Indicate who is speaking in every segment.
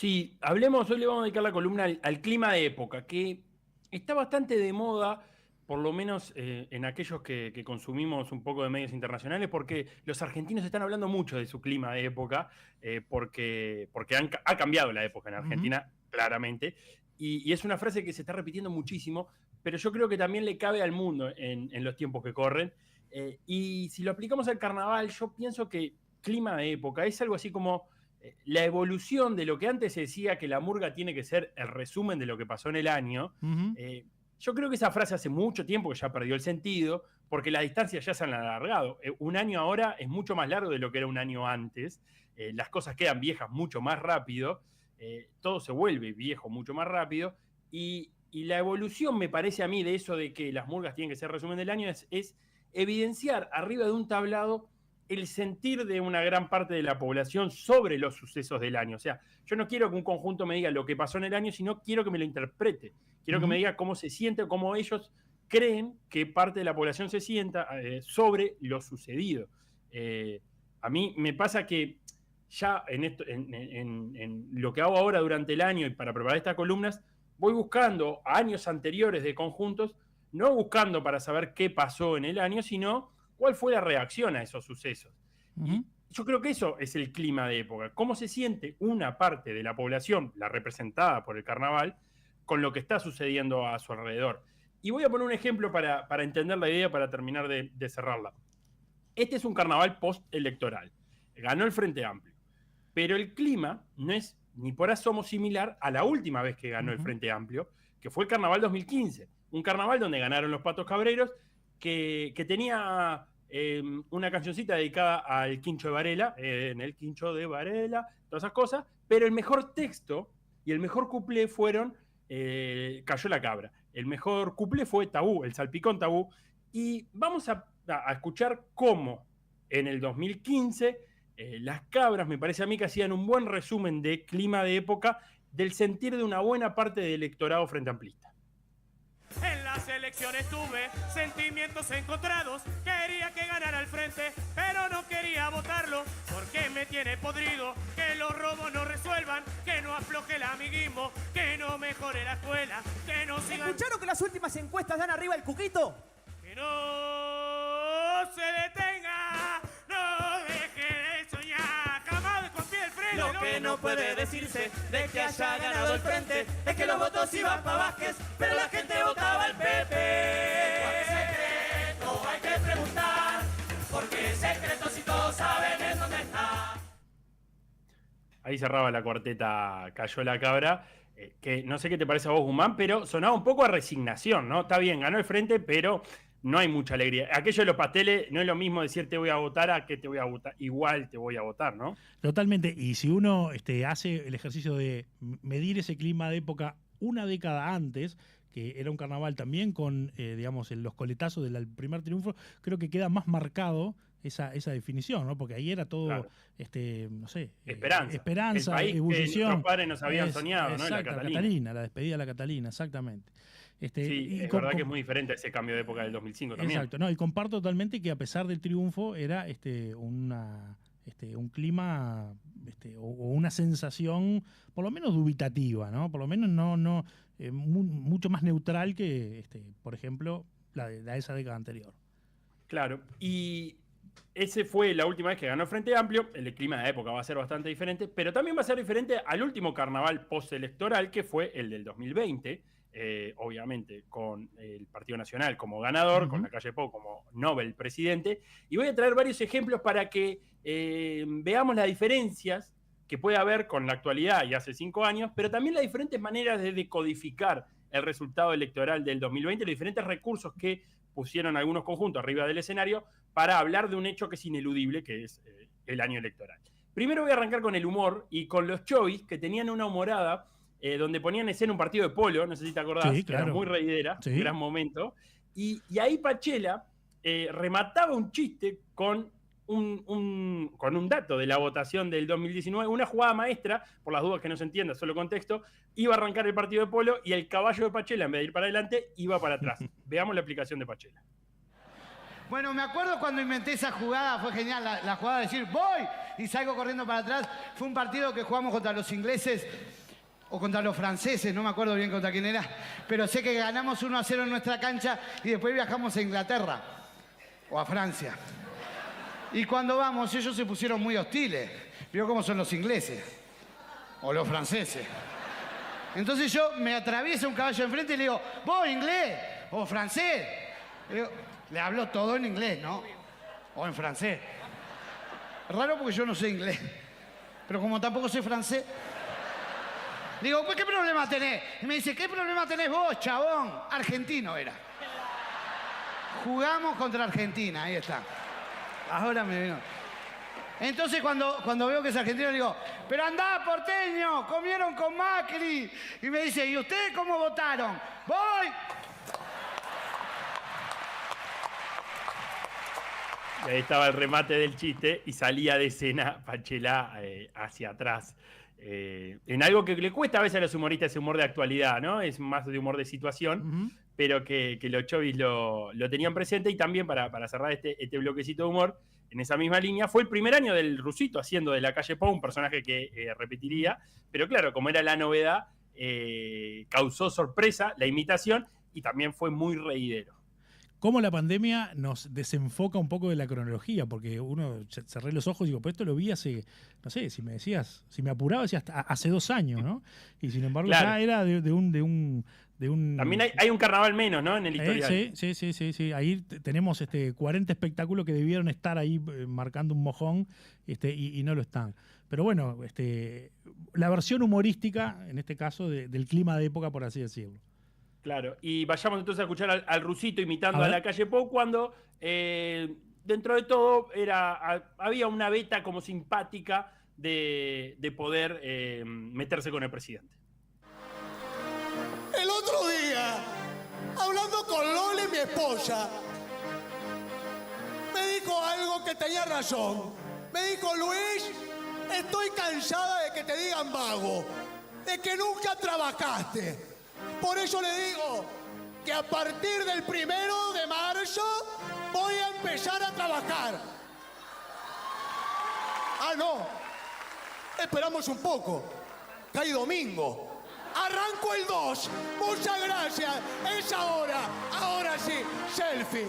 Speaker 1: Sí, hoy le vamos a dedicar la columna al clima de época, que está bastante de moda, por lo menos en aquellos que consumimos un poco de medios internacionales, porque los argentinos están hablando mucho de su clima de época, porque ha cambiado la época en
Speaker 2: Ujú.
Speaker 1: Argentina, claramente, y es una frase que se está repitiendo muchísimo, pero yo creo que también le cabe al mundo en los tiempos que corren. Y si lo aplicamos al carnaval, yo pienso que clima de época es algo así como la evolución de lo que antes se decía que la murga tiene que ser el resumen de lo que pasó en el año.
Speaker 2: Ujú.
Speaker 1: Yo creo que esa frase hace mucho tiempo que ya perdió el sentido, porque las distancias ya se han alargado. Un año ahora es mucho más largo de lo que era un año antes. Las cosas quedan viejas mucho más rápido. Todo se vuelve viejo mucho más rápido. Y la evolución, me parece a mí, de eso de que las murgas tienen que ser resumen del año es evidenciar arriba de un tablado el sentir de una gran parte de la población sobre los sucesos del año. O sea, yo no quiero que un conjunto me diga lo que pasó en el año, sino quiero que me lo interprete. Quiero que me
Speaker 2: Ujú.
Speaker 1: diga cómo se siente, cómo ellos creen que parte de la población se sienta sobre lo sucedido. A mí me pasa que ya en lo que hago ahora durante el año y para preparar estas columnas, voy buscando años anteriores de conjuntos, no buscando para saber qué pasó en el año, sino cuál fue la reacción a esos sucesos.
Speaker 2: Ujú.
Speaker 1: Y yo creo que eso es el clima de época, cómo se siente una parte de la población, la representada por el carnaval, con lo que está sucediendo a su alrededor. Y voy a poner un ejemplo para entender la idea, para terminar de cerrarla. Este es un carnaval postelectoral. Ganó el Frente Amplio. Pero el clima no es ni por asomo similar a la última vez que ganó el
Speaker 2: Ujú.
Speaker 1: Frente Amplio, que fue el Carnaval 2015. Un carnaval donde ganaron los Patos Cabreros, que tenía una cancioncita dedicada al Quincho de Varela, en el Quincho de Varela, todas esas cosas, pero el mejor texto y el mejor cuplé fueron Cayó la Cabra. El mejor cuplé fue Tabú, el Salpicón Tabú. Y vamos a escuchar cómo en el 2015 las cabras, me parece a mí que hacían un buen resumen de clima de época del sentir de una buena parte del electorado frente amplista.
Speaker 3: En las elecciones tuve sentimientos encontrados. Quería que ganara el frente, pero no quería votarlo porque me tiene podrido. Que los robos no resuelvan, que no afloje el amiguismo, que no mejore la escuela, que no sigan.
Speaker 4: ¿Escucharon que las últimas encuestas dan arriba el cuquito?
Speaker 3: Que no se detenga, no deje de soñar. Jamás desconfíe el freno.
Speaker 4: Lo que no puede decirse de que haya ganado el frente es que los votos iban para Vázquez, pero la gente votaba al PP. ¿Cuál secreto? Hay que preguntar, porque es secreto si todos saben en dónde está.
Speaker 1: Ahí cerraba la cuarteta Cayó la Cabra, que no sé qué te parece a vos, Guzmán, pero sonaba un poco a resignación, ¿no? Está bien, ganó el frente, pero no hay mucha alegría. Aquello de los pasteles no es lo mismo decir te voy a votar a que te voy a votar. Igual te voy a votar, ¿no?
Speaker 2: Totalmente. Y si uno hace el ejercicio de medir ese clima de época una década antes, que era un carnaval también con, digamos, los coletazos del primer triunfo, creo que queda más marcado esa definición, ¿no? Porque ahí era todo,
Speaker 1: Claro.
Speaker 2: no sé,
Speaker 1: Esperanza. El
Speaker 2: esperanza,
Speaker 1: país que
Speaker 2: ebullición.
Speaker 1: nuestros padres nos habían soñado, ¿no?
Speaker 2: Exacto,
Speaker 1: La Catalina.
Speaker 2: La despedida de la Catalina, exactamente.
Speaker 1: Sí,
Speaker 2: Y
Speaker 1: es verdad que es muy diferente a ese cambio de época del 2005 también.
Speaker 2: exacto, no, y comparto totalmente que a pesar del triunfo era un clima o una sensación por lo menos dubitativa, ¿no? Por lo menos no mucho más neutral que, por ejemplo, la de esa década anterior.
Speaker 1: Claro, y ese fue la última vez que ganó el Frente Amplio. El clima de la época va a ser bastante diferente, pero también va a ser diferente al último carnaval postelectoral, que fue el del 2020, obviamente con el Partido Nacional como ganador, con
Speaker 2: Ujú.
Speaker 1: la calle Pou como Nobel presidente. Y voy a traer varios ejemplos para que veamos las diferencias que puede haber con la actualidad y hace 5 años, pero también las diferentes maneras de decodificar el resultado electoral del 2020, los diferentes recursos que pusieron algunos conjuntos arriba del escenario para hablar de un hecho que es ineludible, que es el año electoral. Primero voy a arrancar con el humor y con los chovis, que tenían una humorada donde ponían en escena un partido de polo, no sé si te acordás,
Speaker 2: Sí,
Speaker 1: que era
Speaker 2: claro.
Speaker 1: muy reidera, un
Speaker 2: Sí.
Speaker 1: gran momento, y ahí Pachela remataba un chiste con con un dato de la votación del 2019, una jugada maestra, por las dudas que no se entienda, solo contexto, iba a arrancar el partido de polo y el caballo de Pachela, en vez de ir para adelante, iba para atrás. Veamos la aplicación de Pachela.
Speaker 5: Bueno, me acuerdo cuando inventé esa jugada, fue genial, la jugada de decir voy y salgo corriendo para atrás. Fue un partido que jugamos contra los ingleses o contra los franceses, no me acuerdo bien contra quién era, pero sé que ganamos 1-0 en nuestra cancha y después viajamos a Inglaterra o a Francia. Y cuando vamos, ellos se pusieron muy hostiles. Vio cómo son los ingleses o los franceses. Entonces yo me atravieso un caballo enfrente y le digo, ¿vos inglés o francés? Le hablo todo en inglés, ¿no? O en francés. Raro porque yo no sé inglés. Pero como tampoco sé francés... Digo, pues, ¿qué problema tenés? Y me dice, ¿qué problema tenés vos, chabón? Argentino era. Jugamos contra Argentina, ahí está. Ahora me vino. Entonces cuando veo que es argentino le digo, pero andá, porteño, comieron con Macri. Y me dice, ¿y ustedes cómo votaron? ¡Voy!
Speaker 1: Y ahí estaba el remate del chiste y salía de escena Pachelá hacia atrás. En algo que le cuesta a veces a los humoristas ese humor de actualidad, ¿no? Es más de humor de situación, pero que los chovis lo tenían presente. Y también para cerrar este bloquecito de humor, en esa misma línea, fue el primer año del Rusito haciendo de la calle Pou un personaje que repetiría, pero claro, como era la novedad, causó sorpresa la imitación y también fue muy reidero.
Speaker 2: Cómo la pandemia nos desenfoca un poco de la cronología, porque uno cerré los ojos y digo, pues esto lo vi hace, no sé, si me apuraba, decía hasta hace 2 años, ¿no? Y sin embargo
Speaker 1: claro.
Speaker 2: ya era de un...
Speaker 1: También hay un carnaval menos, ¿no? En el historial.
Speaker 2: Sí. Ahí tenemos 40 espectáculos que debieron estar ahí marcando un mojón y no lo están. Pero bueno, la versión humorística, en este caso, del clima de época, por así decirlo.
Speaker 1: Claro, y vayamos entonces a escuchar al Rusito imitando a la calle Pou cuando dentro de todo había una beta como simpática de poder meterse con el presidente.
Speaker 6: El otro día, hablando con Loli, mi esposa, me dijo algo que tenía razón. Me dijo, Luis, estoy cansada de que te digan vago, de que nunca trabajaste. Por eso le digo que a partir del 1 de marzo voy a empezar a trabajar. Ah, no. Esperamos un poco. Cae domingo. Arranco el 2. Muchas gracias. Es ahora. Ahora sí. Selfie.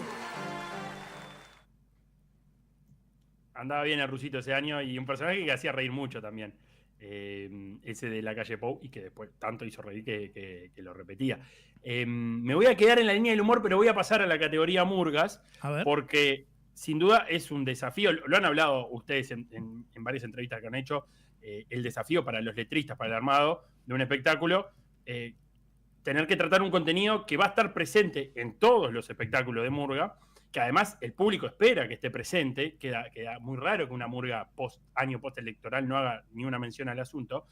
Speaker 1: Andaba bien el Rusito ese año y un personaje que hacía reír mucho también. Ese de la calle Pou y que después tanto hizo reír que lo repetía. Me voy a quedar en la línea del humor, pero voy a pasar a la categoría Murgas, porque sin duda es un desafío, lo han hablado ustedes en varias entrevistas que han hecho, el desafío para los letristas, para el armado de un espectáculo, tener que tratar un contenido que va a estar presente en todos los espectáculos de Murga, que además el público espera que esté presente, queda muy raro que una Murga año postelectoral no haga ni una mención al asunto,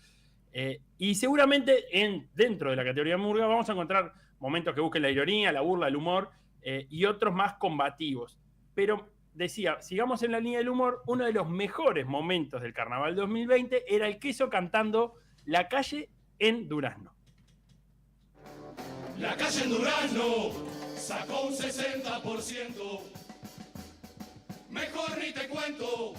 Speaker 1: y seguramente dentro de la categoría Murga vamos a encontrar momentos que busquen la ironía, la burla, el humor, y otros más combativos. Pero decía, sigamos en la línea del humor, uno de los mejores momentos del Carnaval 2020 era el Queso cantando La Calle en Durazno.
Speaker 7: La calle en Durazno sacó un 60%. Mejor ni te cuento.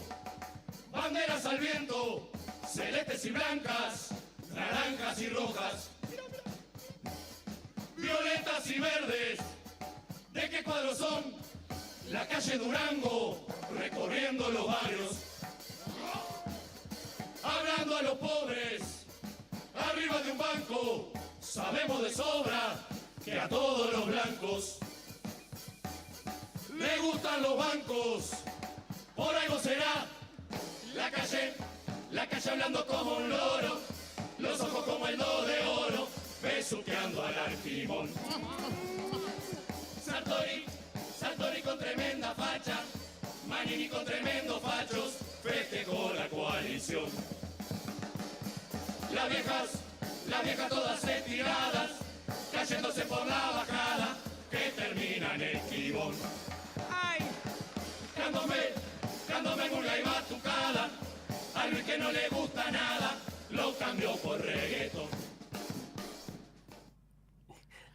Speaker 7: Banderas al viento, celestes y blancas, naranjas y rojas, violetas y verdes. ¿De qué cuadros son? La calle Durango, recorriendo los barrios, hablando a los pobres, arriba de un banco. Sabemos de sobra que a todos los blancos le gustan los bancos. Por algo será la calle hablando como un loro, los ojos como el do de oro, besuqueando al argimón. Sartori con tremenda facha, Manini con tremendos fachos, festejó la coalición. Las viejas todas estiradas, cayéndose por la bajada, que termina en el Quibón. ¡Ay! Candombe, murga y batucada, a Luis que no le gusta nada, lo cambió por reggaetón.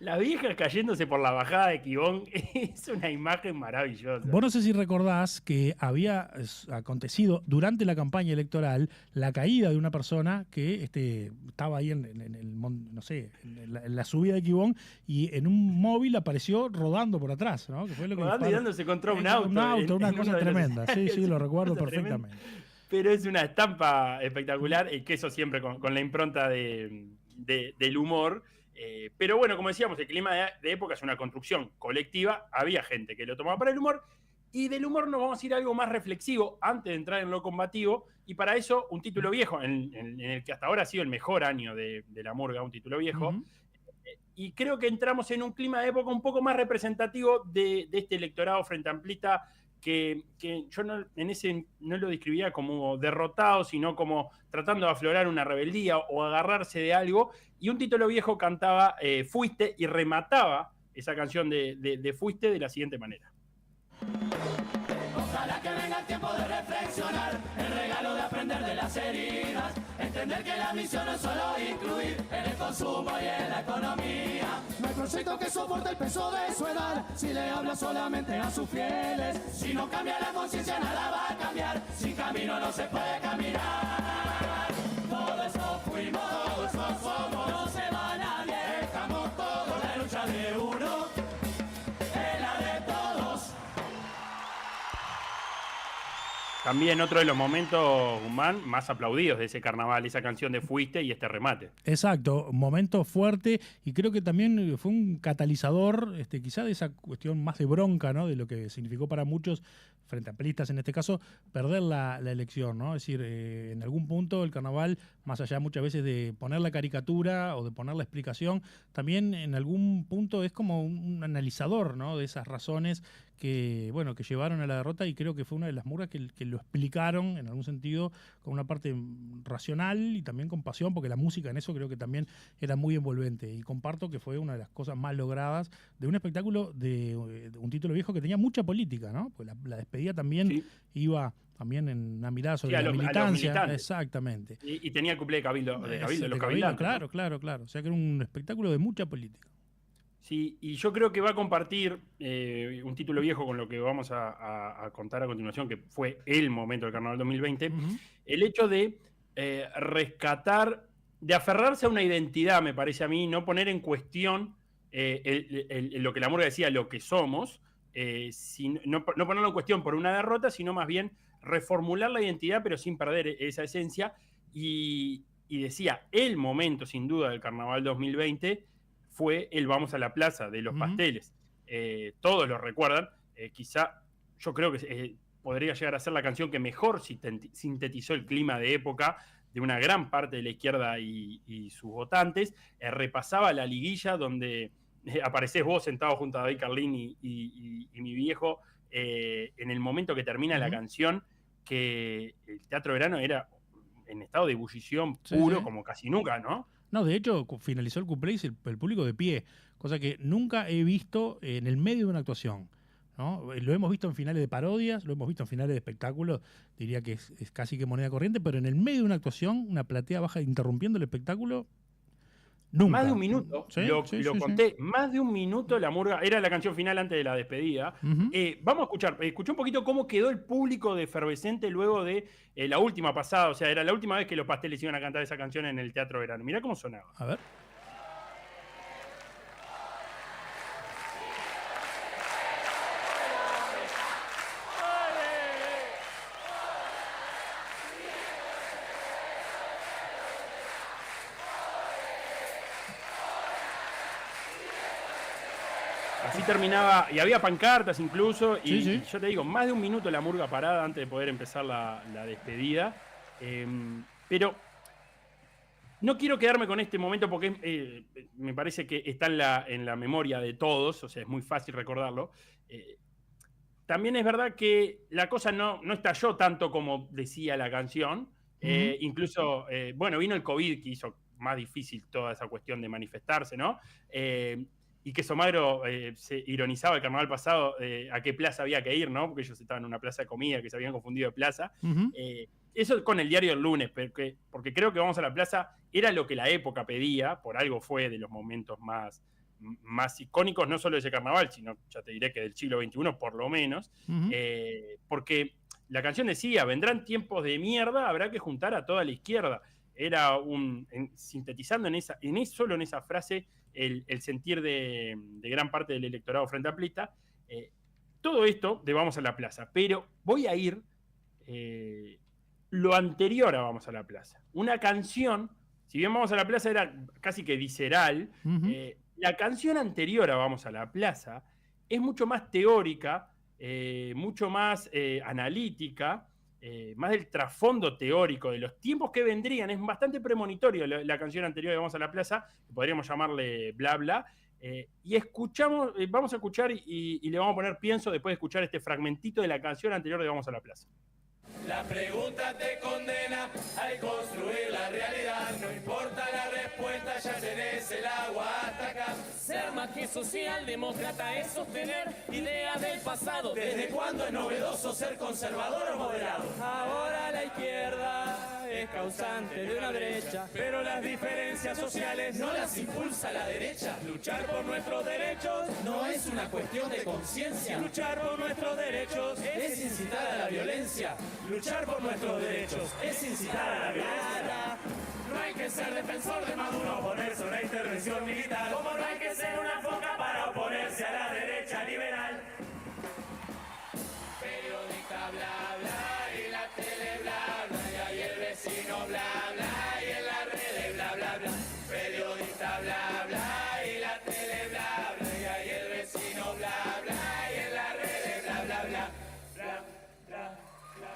Speaker 1: La vieja cayéndose por la bajada de Quibón es una imagen maravillosa.
Speaker 2: Vos no sé si recordás que había acontecido durante la campaña electoral la caída de una persona que estaba ahí en el no sé, en la subida de Quibón, y en un móvil apareció rodando por atrás, ¿no? Que fue lo que
Speaker 1: Rodando y dándose contra un auto.
Speaker 2: Una cosa
Speaker 1: uno de los
Speaker 2: tremenda. Sí,
Speaker 1: escenarios,
Speaker 2: lo recuerdo
Speaker 1: cosa
Speaker 2: perfectamente.
Speaker 1: tremenda. Pero es una estampa espectacular, que eso siempre con la impronta del humor. Pero bueno, como decíamos, el clima de época es una construcción colectiva. Había gente que lo tomaba para el humor. Y del humor nos vamos a ir a algo más reflexivo antes de entrar en lo combativo. Y para eso, un título viejo, en el que hasta ahora ha sido el mejor año de la murga, un título viejo.
Speaker 2: Ujú.
Speaker 1: Y creo que entramos en un clima de época un poco más representativo de este electorado frente amplista, que yo no lo describía como derrotado, sino como tratando de aflorar una rebeldía o agarrarse de algo. Y un título viejo cantaba Fuiste, y remataba esa canción de Fuiste de la siguiente manera.
Speaker 4: Ojalá que venga el tiempo de reflexionar, el regalo de aprender de las heridas, entender que la misión no es solo incluir en el consumo y en la economía. No hay proyecto que soporte el peso de su edad, si le habla solamente a sus fieles. Si no cambia la conciencia, nada va a cambiar, sin camino no se puede caminar. Todo eso fuimos, todo eso somos, no se va nadie, estamos todos, la lucha de uno es la de todos.
Speaker 1: También otro de los momentos, Guzmán, más aplaudidos de ese carnaval, esa canción de Fuiste y este remate.
Speaker 2: Exacto, momento fuerte, y creo que también fue un catalizador, quizá de esa cuestión más de bronca, ¿no? De lo que significó para muchos, frente a amplistas en este caso, perder la elección, ¿no? Es decir, en algún punto el carnaval, más allá muchas veces de poner la caricatura o de poner la explicación, también en algún punto es como un analizador, ¿no? De esas razones que llevaron a la derrota, y creo que fue una de las murgas que lo explicaron en algún sentido con una parte racional y también con pasión, porque la música en eso creo que también era muy envolvente, y comparto que fue una de las cosas más logradas de un espectáculo de un título viejo que tenía mucha política, ¿no? Pues la despedida también iba también en una mirada sobre la militancia. Exactamente.
Speaker 1: Y tenía el cuplé de Cabildo, de los
Speaker 2: Cabildo,
Speaker 1: cabildantes.
Speaker 2: claro. O sea que era un espectáculo de mucha política.
Speaker 1: Sí, y yo creo que va a compartir un título viejo con lo que vamos a contar a continuación, que fue el momento del Carnaval 2020, el hecho de rescatar, de aferrarse a una identidad, me parece a mí, no poner en cuestión lo que la murga decía, lo que somos, no ponerlo en cuestión por una derrota, sino más bien reformular la identidad, pero sin perder esa esencia. Y decía, el momento, sin duda, del Carnaval 2020 fue el Vamos a la Plaza de los Pasteles. Todos lo recuerdan. Quizá yo creo que podría llegar a ser la canción que mejor sintetizó el clima de época de una gran parte de la izquierda y sus votantes. Repasaba la liguilla donde aparecés vos sentado junto a David Carlín y mi viejo en el momento que termina la canción, que el Teatro Verano era en estado de ebullición puro, como casi nunca, ¿no?
Speaker 2: No, de hecho, finalizó el cuplé y el público de pie, cosa que nunca he visto en el medio de una actuación, ¿no? Lo hemos visto en finales de parodias, lo hemos visto en finales de espectáculos, diría que es casi que moneda corriente, pero en el medio de una actuación, una platea baja interrumpiendo el espectáculo, nunca.
Speaker 1: Más de un minuto, lo conté, más de un minuto la murga, era la canción final antes de la despedida. Vamos a escuchar, escuché un poquito cómo quedó el público de efervescente luego de la última pasada, o sea, era la última vez que los Pasteles iban a cantar esa canción en el Teatro Verano. Mirá cómo sonaba.
Speaker 2: A ver.
Speaker 1: Así terminaba, y había pancartas incluso, y yo te digo, más de un minuto la murga parada antes de poder empezar la despedida. Pero no quiero quedarme con este momento porque me parece que está en la memoria de todos, o sea, es muy fácil recordarlo. También es verdad que la cosa no estalló tanto como decía la canción. Incluso, vino el COVID que hizo más difícil toda esa cuestión de manifestarse, ¿no? Y que Somagro se ironizaba el carnaval pasado a qué plaza había que ir, ¿no? Porque ellos estaban en una plaza de comida, que se habían confundido de plaza. Eso con el diario El Lunes, porque creo que Vamos a la Plaza era lo que la época pedía, por algo fue de los momentos más más icónicos, no solo de ese carnaval, sino ya te diré que del siglo XXI por lo menos, porque la canción decía, vendrán tiempos de mierda, habrá que juntar a toda la izquierda. Era sintetizando solo en esa frase el sentir de gran parte del electorado frente amplista. Todo esto de Vamos a la Plaza, pero voy a ir lo anterior a Vamos a la Plaza. Una canción, si bien Vamos a la Plaza era casi que visceral, la canción anterior a Vamos a la Plaza es mucho más teórica, mucho más analítica, más del trasfondo teórico de los tiempos que vendrían. Es bastante premonitorio la canción anterior de Vamos a la Plaza, que podríamos llamarle Bla Bla. Y escuchamos, vamos a escuchar y le vamos a poner pienso después de escuchar este fragmentito de la canción anterior de Vamos a la Plaza.
Speaker 4: La pregunta te condena al construir la realidad. No importa la respuesta, ya tenés el agua hasta acá.
Speaker 3: Ser más que socialdemócrata es sostener ideas del pasado.
Speaker 4: ¿Desde cuándo es novedoso ser conservador o moderado?
Speaker 3: Ahora la izquierda es causante de una brecha,
Speaker 4: Pero las diferencias sociales no las impulsa la derecha.
Speaker 3: luchar por nuestros derechos
Speaker 4: No es una cuestión de conciencia.
Speaker 3: luchar por nuestros derechos
Speaker 4: Es incitar a la violencia. Luchar por nuestros derechos es incitar a la violencia.
Speaker 3: No hay que ser defensor de Maduro,
Speaker 4: Oponerse a una intervención militar.
Speaker 3: como no hay que ser una foca para oponerse a la derecha liberal.
Speaker 4: Periodista bla bla y la tele bla bla y ahí el vecino bla bla y en las redes bla bla bla. Periodista bla bla y la tele bla bla y ahí el vecino bla bla y en las redes bla bla bla. Bla bla bla.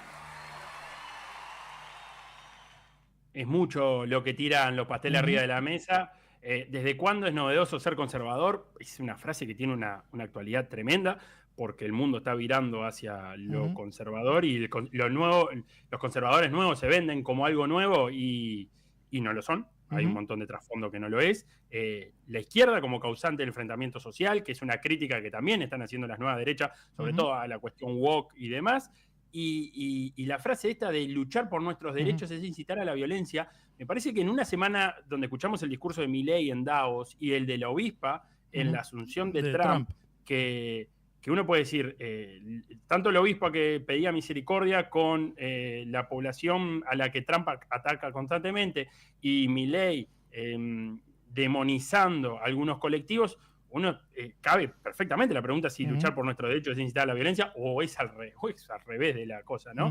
Speaker 1: Es mucho lo que tiran los pasteles arriba de la mesa. ¿Desde cuándo es novedoso ser conservador? Es una frase que tiene una actualidad tremenda, porque el mundo está virando hacia lo conservador y los conservadores nuevos se venden como algo nuevo y no lo son. Hay un montón de trasfondo que no lo es. La izquierda como causante del enfrentamiento social, que es una crítica que también están haciendo las nuevas derechas, sobre todo a la cuestión woke y demás. Y la frase esta de luchar por nuestros derechos es incitar a la violencia. Me parece que en una semana donde escuchamos el discurso de Milei en Davos y el de la obispa en la asunción de Trump, que uno puede decir, tanto la obispa que pedía misericordia con la población a la que Trump ataca constantemente y Milei demonizando a algunos colectivos, uno cabe perfectamente la pregunta si luchar por nuestros derechos es incitar a la violencia o es al revés de la cosa, ¿no?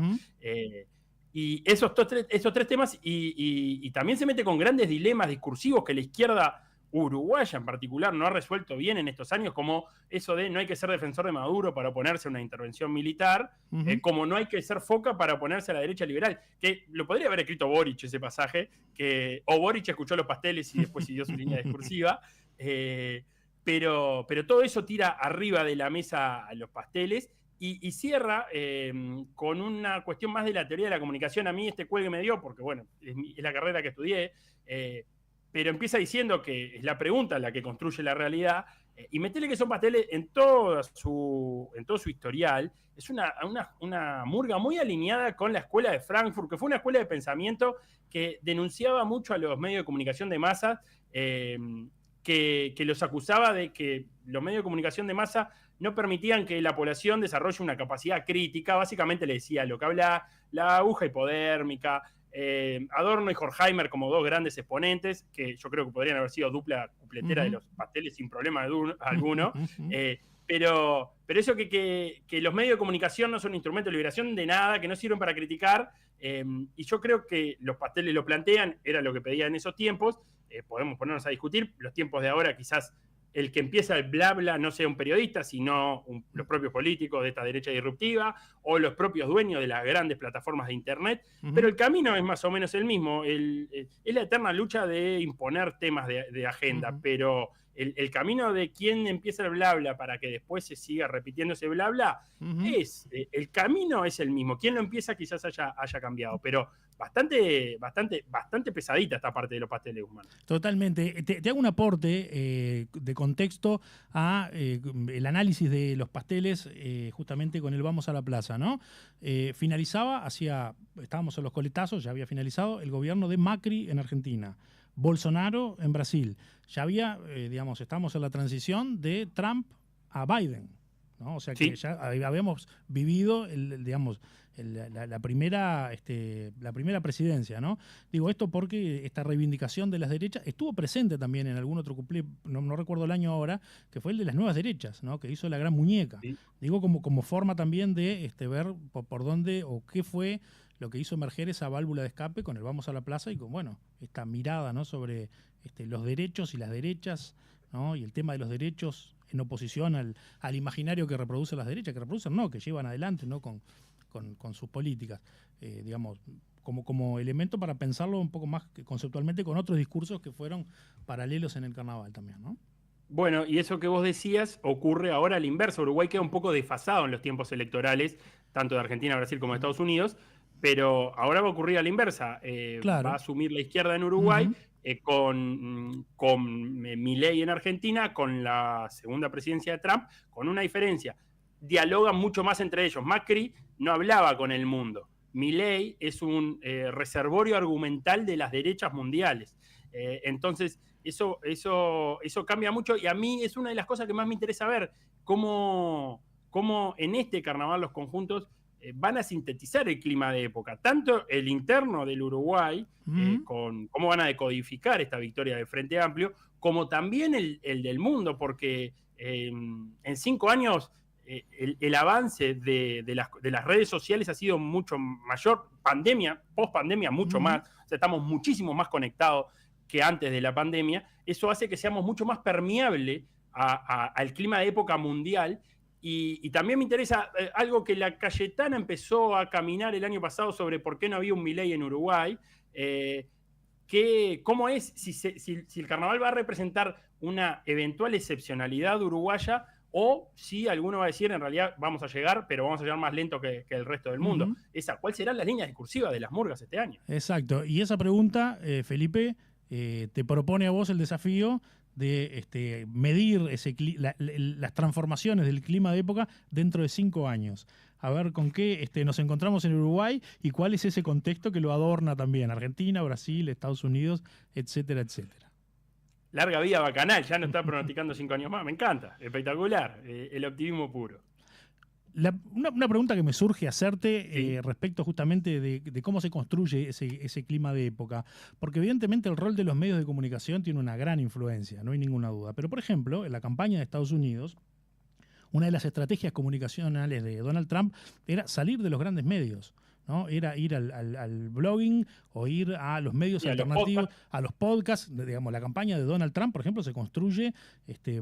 Speaker 1: Y esos tres temas, y también se mete con grandes dilemas discursivos que la izquierda uruguaya en particular no ha resuelto bien en estos años, como eso de no hay que ser defensor de Maduro para oponerse a una intervención militar, como no hay que ser foca para oponerse a la derecha liberal, que lo podría haber escrito Boric ese pasaje, o Boric escuchó los pasteles y después siguió su línea discursiva, pero todo eso tira arriba de la mesa a los pasteles y cierra con una cuestión más de la teoría de la comunicación. A mí este cuelgue me dio, porque bueno, es la carrera que estudié, pero empieza diciendo que es la pregunta la que construye la realidad, y metele que son pasteles en todo su historial. Es una murga muy alineada con la escuela de Frankfurt, que fue una escuela de pensamiento que denunciaba mucho a los medios de comunicación de masa, que los acusaba de que los medios de comunicación de masa no permitían que la población desarrolle una capacidad crítica. Básicamente le decía lo que habla la aguja hipodérmica, Adorno y Horkheimer como dos grandes exponentes, que yo creo que podrían haber sido dupla cupletera de los pasteles sin problema alguno. Pero eso que los medios de comunicación no son instrumentos de liberación de nada, que no sirven para criticar, y yo creo que los pasteles lo plantean, era lo que pedían en esos tiempos. Podemos ponernos a discutir, los tiempos de ahora quizás el que empieza el bla bla no sea un periodista, sino los propios políticos de esta derecha disruptiva o los propios dueños de las grandes plataformas de internet, pero el camino es más o menos el mismo. Es la eterna lucha de imponer temas de agenda, pero el camino de quién empieza el bla bla para que después se siga repitiendo ese bla bla, el camino es el mismo. Quien lo empieza quizás haya cambiado, pero bastante pesadita esta parte de los pasteles, Guzmán.
Speaker 2: Totalmente. Te hago un aporte de contexto a el análisis de los pasteles justamente con el Vamos a la Plaza, ¿no? Estábamos en los coletazos, ya había finalizado el gobierno de Macri en Argentina. Bolsonaro en Brasil. Ya había, estamos en la transición de Trump a Biden, ¿no? O sea que ya habíamos vivido la primera presidencia, ¿no? Digo esto porque esta reivindicación de las derechas estuvo presente también en algún otro cumple, no recuerdo el año ahora, que fue el de las nuevas derechas, ¿no? Que hizo la gran muñeca. Sí. Digo como forma también de ver por dónde o qué fue lo que hizo emerger esa válvula de escape con el Vamos a la Plaza y con, esta mirada, ¿no? Sobre los derechos y las derechas, ¿no? Y el tema de los derechos en oposición al imaginario que reproducen las derechas, que llevan adelante, ¿no? Con sus políticas, como elemento para pensarlo un poco más conceptualmente con otros discursos que fueron paralelos en el carnaval también, ¿no?
Speaker 1: Bueno, y eso que vos decías ocurre ahora al inverso. Uruguay queda un poco desfasado en los tiempos electorales, tanto de Argentina, Brasil como de Estados Unidos, pero ahora va a ocurrir a la inversa. Claro. Va a asumir la izquierda en Uruguay, con Milei en Argentina, con la segunda presidencia de Trump, con una diferencia. Dialogan mucho más entre ellos. Macri no hablaba con el mundo. Milei es un reservorio argumental de las derechas mundiales. Entonces, eso cambia mucho, y a mí es una de las cosas que más me interesa ver, cómo en este carnaval los conjuntos van a sintetizar el clima de época, tanto el interno del Uruguay, con cómo van a decodificar esta victoria del Frente Amplio, como también el del mundo, porque en 5 años el avance de las redes sociales ha sido mucho mayor, post-pandemia mucho más, o sea, estamos muchísimo más conectados que antes de la pandemia. Eso hace que seamos mucho más permeables al clima de época mundial. Y también me interesa algo que la Cayetana empezó a caminar el año pasado sobre por qué no había un Milei en Uruguay. ¿Cómo es si el carnaval va a representar una eventual excepcionalidad uruguaya, o si alguno va a decir en realidad vamos a llegar, pero vamos a llegar más lento que el resto del mundo? ¿Cuáles serán las líneas discursivas de las murgas este año?
Speaker 2: Exacto. Y esa pregunta, Felipe, te propone a vos el desafío de medir las transformaciones del clima de época dentro de 5 años. A ver con qué nos encontramos en Uruguay y cuál es ese contexto que lo adorna también. Argentina, Brasil, Estados Unidos, etcétera, etcétera.
Speaker 1: Larga vida Bacanal, ya no está pronosticando 5 años más. Me encanta, espectacular, el optimismo puro.
Speaker 2: Una pregunta que me surge hacerte respecto justamente de cómo se construye ese clima de época, porque evidentemente el rol de los medios de comunicación tiene una gran influencia, no hay ninguna duda. Pero, por ejemplo, en la campaña de Estados Unidos, una de las estrategias comunicacionales de Donald Trump era salir de los grandes medios, ¿no? Era ir al blogging o ir a los medios alternativos, a los podcasts. Digamos, la campaña de Donald Trump, por ejemplo, se construye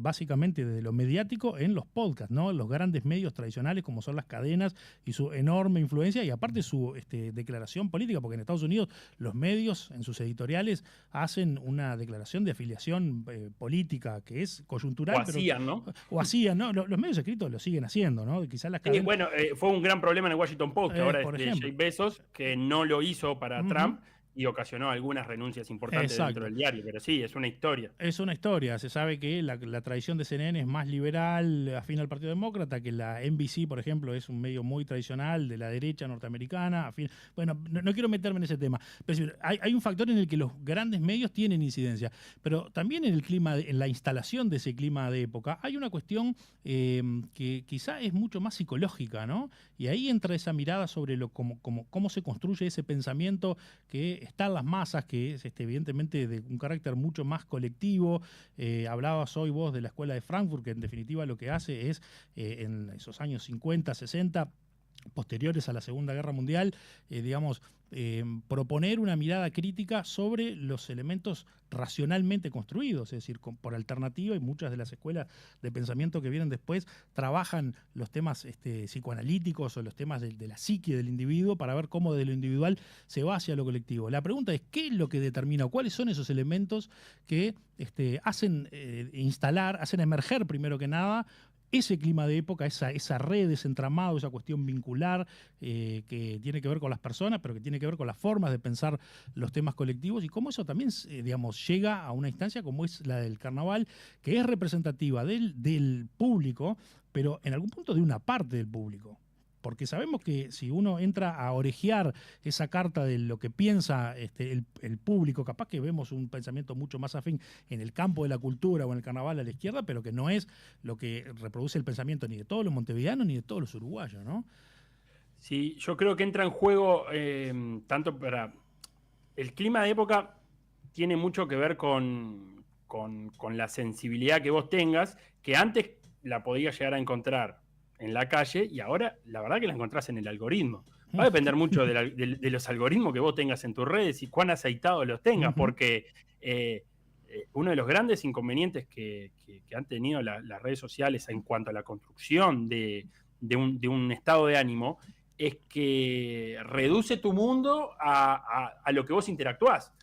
Speaker 2: básicamente desde lo mediático en los podcasts, ¿no? Los grandes medios tradicionales como son las cadenas y su enorme influencia, y aparte su declaración política, porque en Estados Unidos los medios en sus editoriales hacen una declaración de afiliación política que es coyuntural.
Speaker 1: O hacían, ¿no?
Speaker 2: O hacían, ¿no? Los medios escritos lo siguen haciendo, ¿no? Quizás las cadenas...
Speaker 1: bueno, fue un gran problema en el Washington Post, que ahora es de Jeff Bezos, que no lo hizo para Trump, y ocasionó algunas renuncias importantes dentro del diario, pero sí, es una historia.
Speaker 2: Es una historia. Se sabe que la tradición de CNN es más liberal, afín al Partido Demócrata, que la NBC, por ejemplo, es un medio muy tradicional de la derecha norteamericana. Bueno, no quiero meterme en ese tema, pero hay un factor en el que los grandes medios tienen incidencia, pero también en el clima, en la instalación de ese clima de época, hay una cuestión que quizá es mucho más psicológica, ¿no? Y ahí entra esa mirada sobre cómo se construye ese pensamiento que está en las masas, que es evidentemente de un carácter mucho más colectivo. Hablabas hoy vos de la Escuela de Frankfurt, que en definitiva lo que hace es, en esos años 50, 60, posteriores a la Segunda Guerra Mundial, proponer una mirada crítica sobre los elementos racionalmente construidos, es decir, por alternativa, y muchas de las escuelas de pensamiento que vienen después trabajan los temas psicoanalíticos o los temas de la psique del individuo para ver cómo de lo individual se va hacia lo colectivo. La pregunta es, ¿qué es lo que determina o cuáles son esos elementos que hacen emerger primero que nada ese clima de época, esa red, ese entramado, esa cuestión vincular que tiene que ver con las personas, pero que tiene que ver con las formas de pensar los temas colectivos, y cómo eso también, llega a una instancia como es la del carnaval, que es representativa del público, pero en algún punto de una parte del público? porque sabemos que si uno entra a orejear esa carta de lo que piensa el público, capaz que vemos un pensamiento mucho más afín en el campo de la cultura o en el carnaval a la izquierda, pero que no es lo que reproduce el pensamiento ni de todos los montevideanos ni de todos los uruguayos, ¿no?
Speaker 1: Sí, yo creo que entra en juego tanto para... El clima de época tiene mucho que ver con la sensibilidad que vos tengas, que antes la podías llegar a encontrar en la calle y ahora la verdad que la encontrás en el algoritmo. Va a depender mucho de los algoritmos que vos tengas en tus redes y cuán aceitados los tengas, porque uno de los grandes inconvenientes que han tenido las redes sociales en cuanto a la construcción de un estado de ánimo es que reduce tu mundo a lo que vos interactuás.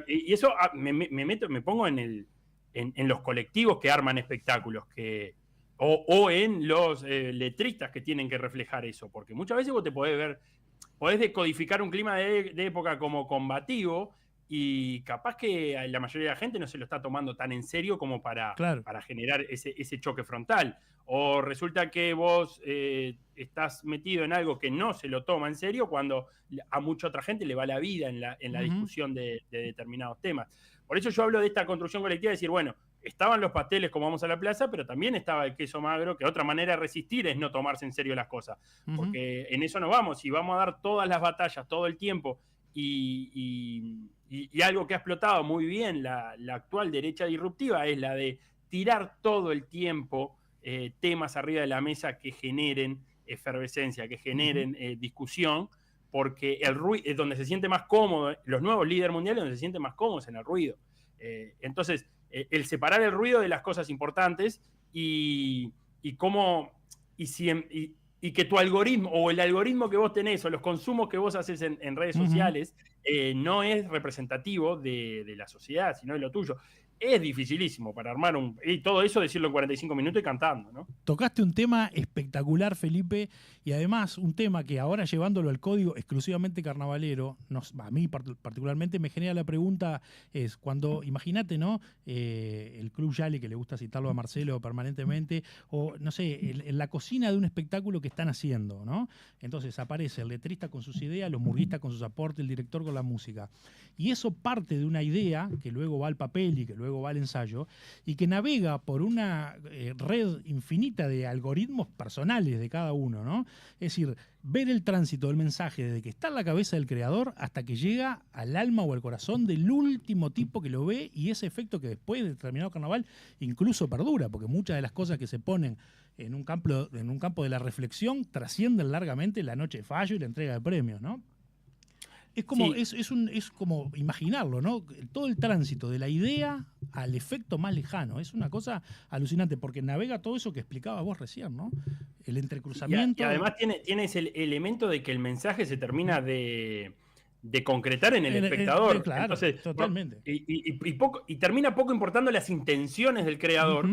Speaker 1: Y eso me pongo en los colectivos que arman espectáculos, o en los letristas que tienen que reflejar eso, porque muchas veces vos te podés decodificar un clima de época como combativo y capaz que la mayoría de la gente no se lo está tomando tan en serio como para generar ese choque frontal. O resulta que vos estás metido en algo que no se lo toma en serio cuando a mucha otra gente le va la vida en la discusión de determinados temas. Por eso yo hablo de esta construcción colectiva, de decir, bueno, estaban los pasteles como vamos a la plaza, pero también estaba el queso magro, que otra manera de resistir es no tomarse en serio las cosas. Porque en eso no vamos, y vamos a dar todas las batallas todo el tiempo, y algo que ha explotado muy bien la actual derecha disruptiva es la de tirar todo el tiempo temas arriba de la mesa que generen efervescencia, que generen discusión, porque el ruido es donde se siente más cómodo, los nuevos líderes mundiales donde se sienten más cómodos en el ruido. Entonces, el separar el ruido de las cosas importantes y que tu algoritmo o el algoritmo que vos tenés o los consumos que vos haces en redes sociales no es representativo de la sociedad, sino de lo tuyo. Es dificilísimo para armar y todo eso decirlo en 45 minutos y cantando, ¿no?
Speaker 2: Tocaste un tema espectacular, Felipe, y además un tema que ahora llevándolo al código exclusivamente carnavalero, a mí particularmente me genera la pregunta, es cuando, imagínate, ¿no? El Club Yale, que le gusta citarlo a Marcelo permanentemente, o no sé, en la cocina de un espectáculo que están haciendo, ¿no? Entonces aparece el letrista con sus ideas, los murguistas con sus aportes, el director con la música. Y eso parte de una idea que luego va al papel y que luego va al ensayo, y que navega por una red infinita de algoritmos personales de cada uno, ¿no? Es decir, ver el tránsito del mensaje desde que está en la cabeza del creador hasta que llega al alma o al corazón del último tipo que lo ve, y ese efecto que después de determinado carnaval incluso perdura, porque muchas de las cosas que se ponen en un campo de la reflexión trascienden largamente la noche de fallo y la entrega de premios, ¿no? Es como, sí. es como imaginarlo, ¿no? Todo el tránsito de la idea al efecto más lejano. Es una cosa alucinante, porque navega todo eso que explicabas vos recién, ¿no? El entrecruzamiento.
Speaker 1: Y además tiene ese elemento de que el mensaje se termina de concretar en el espectador.
Speaker 2: Claro, entonces, totalmente.
Speaker 1: Y termina poco importando las intenciones del creador,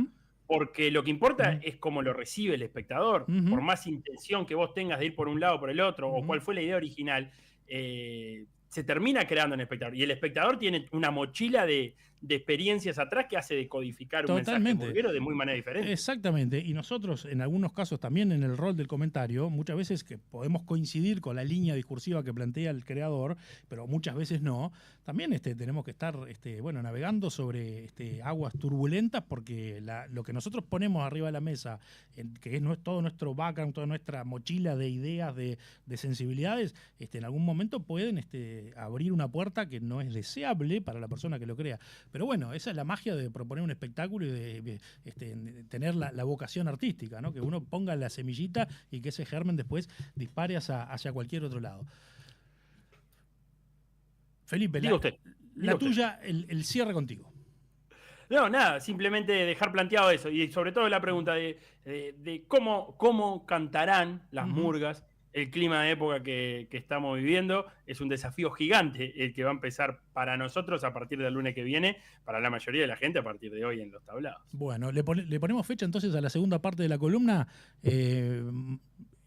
Speaker 1: porque lo que importa es cómo lo recibe el espectador. Por más intención que vos tengas de ir por un lado o por el otro, o cuál fue la idea original, se termina creando en el espectador. Y el espectador tiene una mochila de experiencias atrás que hace decodificar un mensaje murguero de muy manera diferente.
Speaker 2: Exactamente. Y nosotros, en algunos casos, también en el rol del comentario, muchas veces que podemos coincidir con la línea discursiva que plantea el creador, pero muchas veces no. También tenemos que estar navegando sobre aguas turbulentas, porque lo que nosotros ponemos arriba de la mesa, que es todo nuestro background, toda nuestra mochila de ideas, de sensibilidades, en algún momento pueden abrir una puerta que no es deseable para la persona que lo crea. Pero bueno, esa es la magia de proponer un espectáculo y de tener la vocación artística, ¿no? Que uno ponga la semillita y que ese germen después dispare hacia cualquier otro lado. Felipe, la tuya, el cierre contigo.
Speaker 1: No, nada, simplemente dejar planteado eso. Y sobre todo la pregunta de cómo cantarán las murgas el clima de época que estamos viviendo. Es un desafío gigante el que va a empezar para nosotros a partir del lunes que viene, para la mayoría de la gente a partir de hoy en los tablados.
Speaker 2: Bueno, le ponemos fecha entonces a la segunda parte de la columna,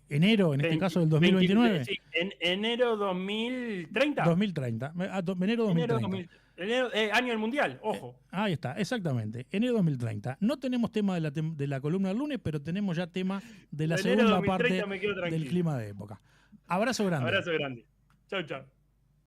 Speaker 2: enero, en este caso del 2029.
Speaker 1: Sí, en enero 2030.
Speaker 2: 2030, enero 2030.
Speaker 1: Año del Mundial, ojo.
Speaker 2: Ahí está, exactamente. Enero 2030. No tenemos tema de la columna del lunes, pero tenemos ya tema de la
Speaker 1: Enero
Speaker 2: segunda
Speaker 1: 2030
Speaker 2: parte
Speaker 1: me quedo tranquilo.
Speaker 2: del clima de época. Abrazo grande.
Speaker 1: Abrazo grande. Chau, chau.